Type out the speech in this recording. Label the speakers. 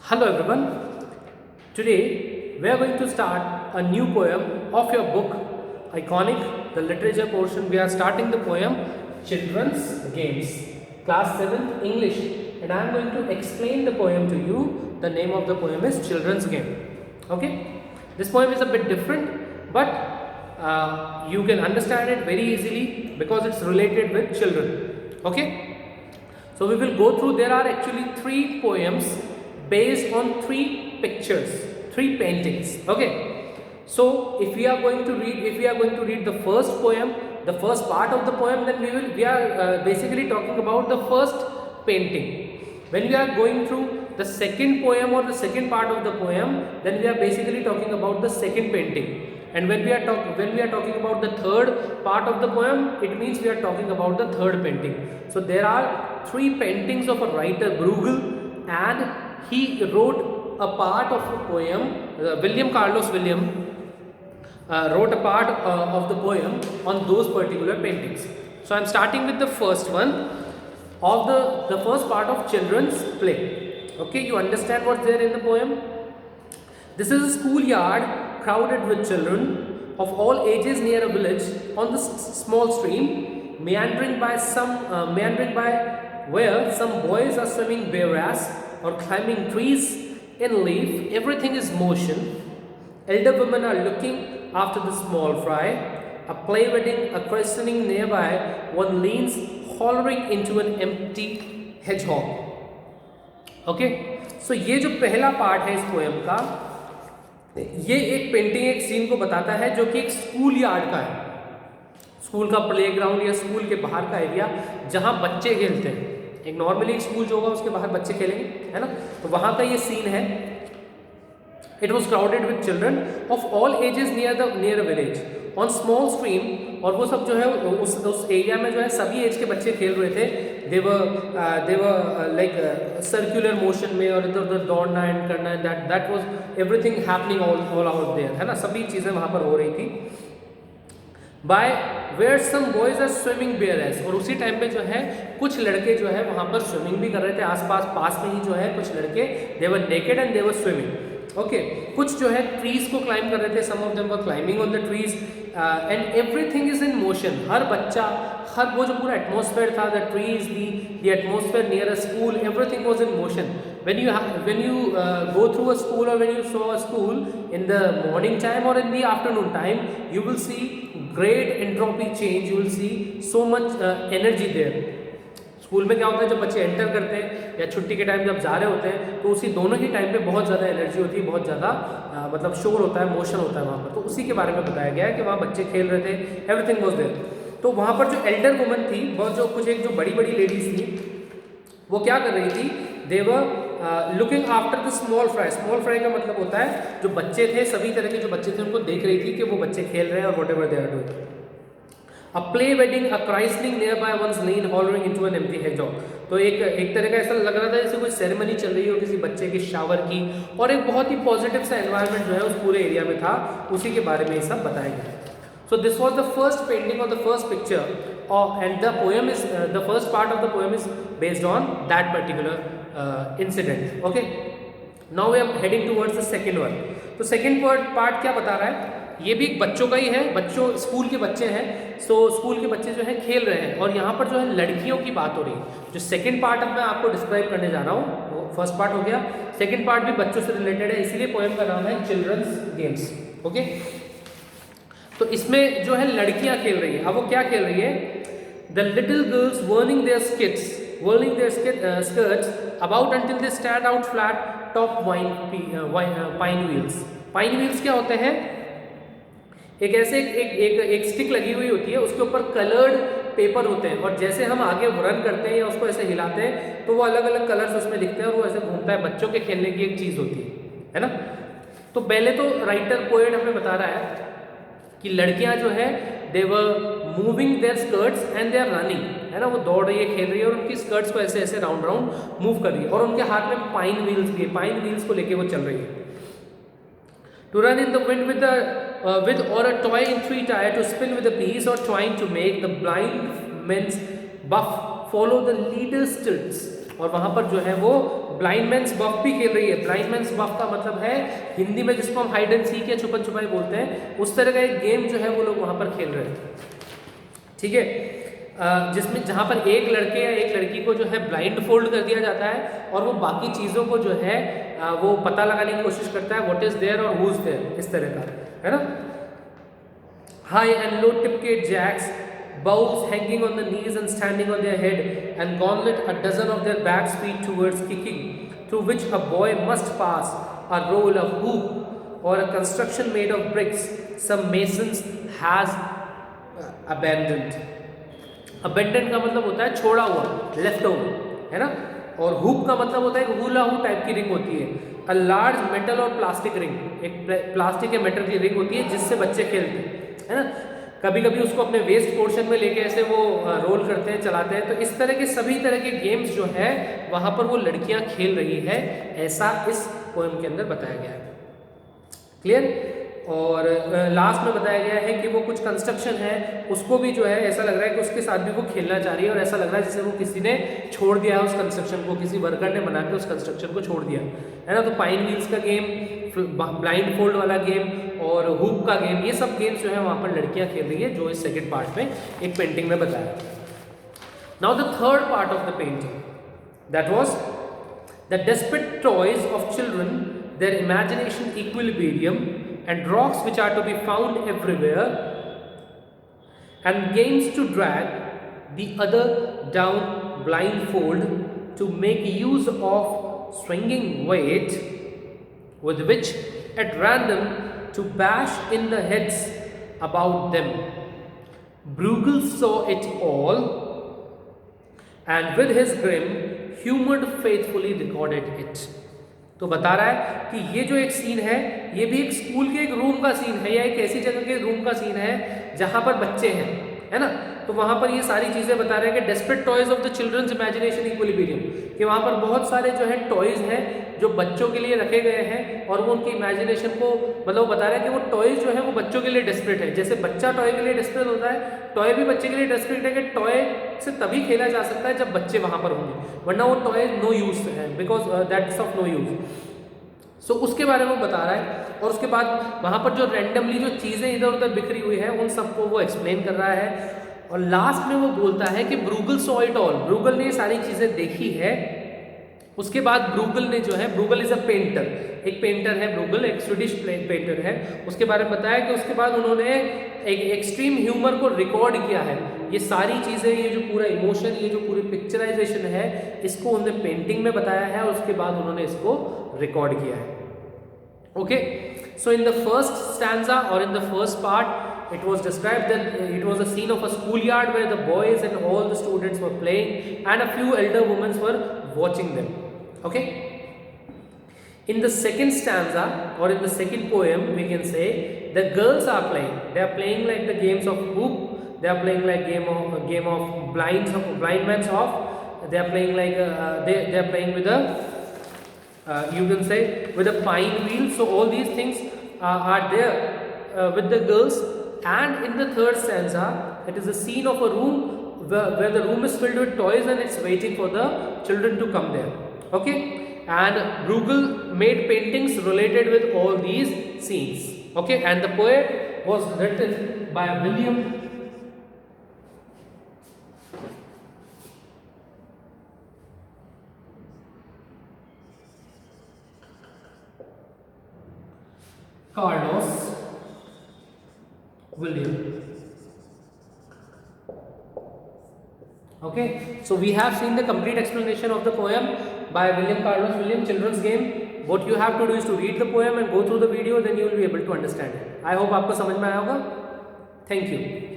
Speaker 1: Hello everyone. Today we are going to start a new poem of your book Iconic, the literature portion. We are starting the poem Children's Games, class 7th English, and I am going to explain the poem to you. The name of the poem is Children's Game. Okay, this poem is a bit different, but you can understand it very easily because it's related with children. Okay, so we will go through. There are actually 3 poems based on 3 pictures, 3 paintings. Okay, so if we are going to read the first poem, the first part of the poem, then we are basically talking about the first painting. When we are going through the second poem or the second part of the poem, then we are basically talking about the second painting. And when we are talking about the third part of the poem, it means we are talking about the third painting. So there are 3 paintings of a writer, Bruegel, and he wrote a part of a poem. William Carlos Williams wrote a part of the poem on those particular paintings. So I am starting with the first one of the first part of children's play. Okay, you understand what's there in the poem? This is a schoolyard crowded with children of all ages near a village on the small stream, meandering by where some boys are swimming bare ass or climbing trees in leaf. Everything is motion. Elder women are looking after the small fry. A play wedding, a christening nearby. One leans hollering into an empty hedgehog. Okay, so ये जो पहला part है इस poem का, ये एक painting, एक scene को बताता है जो कि एक स्कूल यार्ड का है, स्कूल का प्लेग्राउंड या स्कूल के बाहर का एरिया जहां बच्चे खेलते हैं. एक नॉर्मली एक स्कूल जो होगा उसके बाहर बच्चे खेलेंगे, है ना. तो वहां का ये सीन है. It was crowded with children of all ages near a village on small stream. और वो सब जो है उस एरिया में जो है सभी एज के बच्चे खेल रहे थे. देवर लाइक सर्कुलर मोशन में और इधर उधर दौड़ना एंड करना. That was everything happening all out there, है ना. सभी चीज़ें वहाँ पर हो रही थी. By where some boys are swimming bare एस. और उसी टाइम पे जो है कुछ लड़के जो है वहाँ पर स्विमिंग भी कर रहे थे. आसपास पास में ही जो है कुछ लड़के they were naked and they were swimming. Okay, कुछ जो है ट्रीज को क्लाइंब कर रहे थे. Some of them were climbing on the trees and everything is in motion. हर बच्चा, हर वो जो पूरा एटमॉस्फेयर था, the trees, the atmosphere near a school, everything was in motion. when you go through a school or when you saw a school in the morning time or in the afternoon time, you will see great entropy change. You will see so much energy there. School में क्या होता है, जब बच्चे enter करते हैं या छुट्टी के टाइम जब जा रहे होते हैं तो उसी दोनों ही टाइम पे बहुत ज़्यादा एनर्जी होती है, बहुत ज़्यादा मतलब शोर होता है, मोशन होता है वहाँ पर. तो उसी के बारे में बताया गया है कि वहाँ बच्चे खेल रहे थे, एवरीथिंग वाज देयर. तो वहाँ पर जो एल्डर वुमन थी, बहुत जो कुछ एक जो बड़ी बड़ी लेडीज थी, वो क्या कर रही थी, they were looking after the small fry. Small fry का मतलब होता है जो बच्चे थे, सभी तरह के जो बच्चे थे उनको देख रही थी कि वो बच्चे खेल रहे हैं और whatever they are doing. A play wedding, a christening nearby, one's lean hollering into an empty hedgehog. तो एक तरह का ऐसा लग रहा था जैसे कोई सेरेमनी चल रही हो किसी बच्चे के शावर की, और एक बहुत ही पॉजिटिव सा एनवायरनमेंट जो है उस पूरे एरिया में था. उसी के बारे में ये सब बताया गया. So this was the first painting or the first picture, and the poem is the first part of the poem is based on that particular incident. Okay, now we are heading towards the second one. तो second part क्या बता रहा है, ये भी बच्चों का ही है. बच्चों, स्कूल के बच्चे हैं. सो स्कूल के बच्चे जो है खेल रहे हैं, और यहाँ पर जो है लड़कियों की बात हो रही है. जो सेकंड पार्ट अब मैं आपको डिस्क्राइब करने जा रहा हूँ, वो फर्स्ट पार्ट हो गया. सेकंड पार्ट भी बच्चों से रिलेटेड है, इसीलिए पोएम का नाम है चिल्ड्रंस गेम्स. ओके, तो इसमें जो है लड़कियाँ खेल रही है. अब वो क्या खेल रही है, the little girls whirling their skirts about until they stand out flat top pine wheels. Pine wheels क्या होते हैं, एक ऐसे एक स्टिक लगी हुई होती है, उसके ऊपर कलर्ड पेपर होते हैं, और जैसे हम आगे रन करते हैं या उसको ऐसे हिलाते हैं तो वो अलग अलग कलर्स उसमें दिखते हैं और वो ऐसे घूमता है. बच्चों के खेलने की एक चीज़ होती है ना. तो पहले तो राइटर पोएट हमें बता रहा है कि लड़कियां जो है they were moving their skirts and they are running, है ना. वो दौड़ रही है, खेल रही है, और उनकी स्कर्ट्स को ऐसे ऐसे राउंड राउंड मूव कर रही है, और उनके हाथ में पाइन व्हील्स भी है. पाइन व्हील्स को लेके वो चल रही है. To run in the wind with or a toy in 3 tire, to spin with a piece or trying to make the blind men's buff follow the leader's stilts. और वहाँ पर जो है वो ब्लाइंड मैन्स बफ भी खेल रही है। ब्लाइंड मैन्स बफ का मतलब है हिंदी में जिसको हम हाइड एंड सीक या छुपन छुपाई बोलते हैं, उस तरह का एक गेम जो है वो लोग वहाँ पर खेल रहे हैं, ठीक है। जिसमें जहाँ पर एक लड़के या एक लड़की को जो है ब्लाइंड फोल्ड कर दिया जाता है और वो बाकी चीज़ों को जो है वो पता लगाने की कोशिश करता है, व्हाट इज देयर और हु इज देयर, इस तरह का है ना। High and low tipcat jacks, bows hanging on the knees and standing on their head, and gauntlet a dozen of their backs feet towards kicking, through which a boy must pass, a roll, a hoop, or a construction made of bricks some masons has abandoned. Abandoned का मतलब होता है छोड़ा हुआ, left over, है ना। और hoop का मतलब होता है hula hoop टाइप की रिंग होती है, a large metal और प्लास्टिक रिंग, एक प्लास्टिक या मेटल की रिंग होती है जिससे बच्चे खेलते हैं, है ना। कभी कभी उसको अपने वेस्ट पोर्शन में लेके ऐसे वो रोल करते हैं, चलाते हैं। तो इस तरह के सभी तरह के गेम्स जो है वहाँ पर वो लड़कियाँ खेल रही है, ऐसा इस पोएम के अंदर बताया गया है। क्लियर। और लास्ट में बताया गया है कि वो कुछ कंस्ट्रक्शन है, उसको भी जो है ऐसा लग रहा है कि उसके साथ भी वो खेलना चाह रही है, और ऐसा लग रहा है जैसे वो किसी ने छोड़ दिया है उस कंस्ट्रक्शन को, किसी वर्कर ने बना के उस कंस्ट्रक्शन को छोड़ दिया है ना। तो पाइन व्हील्स का गेम, ब्लाइंड फोल्ड वाला गेम और हुप का गेम, ये सब गेम्स जो है वहाँ पर लड़कियाँ खेल रही है, जो इस सेकेंड पार्ट में एक पेंटिंग में बताया। Now the third part of the painting, that was the desperate toys of children, their imagination equilibrium, and rocks which are to be found everywhere, and games to drag the other down blindfold to make use of swinging weight with which at random to bash in the heads about them. Bruegel saw it all and with his grim humor faithfully recorded it. तो बता रहा है कि ये जो एक scene है ये भी एक स्कूल के एक रूम का सीन है, या एक ऐसी जगह के रूम का सीन है जहाँ पर बच्चे हैं, है ना। तो वहाँ पर ये सारी चीज़ें बता रहे हैं कि desperate toys of the children's imagination equilibrium, कि वहाँ पर बहुत सारे जो है टॉयज हैं जो बच्चों के लिए रखे गए हैं, और वो उनकी इमेजिनेशन को मतलब बता रहा है कि वो टॉयज जो है वो बच्चों के लिए डेस्परेट है। जैसे बच्चा टॉय के लिए डेस्परेट होता है, टॉय भी बच्चे के लिए डेस्परेट है कि टॉय से तभी खेला जा सकता है जब बच्चे वहाँ पर होंगे, वरना वो टॉय नो यूज है, because that's of no use. So उसके बारे में बता रहा है, और उसके बाद वहाँ पर जो रैंडमली जो चीज़ें इधर उधर बिखरी हुई है उन सबको वो एक्सप्लेन कर रहा है, और लास्ट में वो बोलता है कि ब्रूगल सॉ इट ऑल, ब्रूगल ने ये सारी चीज़ें देखी है। उसके बाद ब्रूगल ने जो है, ब्रूगल इज अ पेंटर, एक पेंटर है ब्रूगल, एक स्वीडिश पेंटर है, उसके बारे में बताया कि उसके बाद उन्होंने एक एक्सट्रीम ह्यूमर को रिकॉर्ड किया है। ये सारी चीज़ें, ये जो पूरा इमोशन, ये जो पूरी पिक्चराइजेशन है, इसको उन्होंने पेंटिंग में बताया है, और उसके बाद उन्होंने इसको रिकॉर्ड किया है। Okay, so in the first stanza और in the first part it was described that it was a scene of a schoolyard where the boys and all the students were playing and a few elder women were watching them. Okay, in the second stanza or in the second poem we can say the girls are playing, they are playing like the games of hoop, they are playing like game of blind man's off, they are playing like they are playing with a you can say with a pine wheel. So all these things are there with the girls. And in the third stanza it is a scene of a room where the room is filled with toys and it's waiting for the children to come there. Okay, and Bruegel made paintings related with all these scenes. Okay, and the poem was written by William Carlos William. Okay, so we have seen the complete explanation of the poem by William Carlos Williams, Children's Game. What you have to do is to read the poem and go through the video, then you will be able to understand it. I hope आपको समझ में आया होगा. Thank you.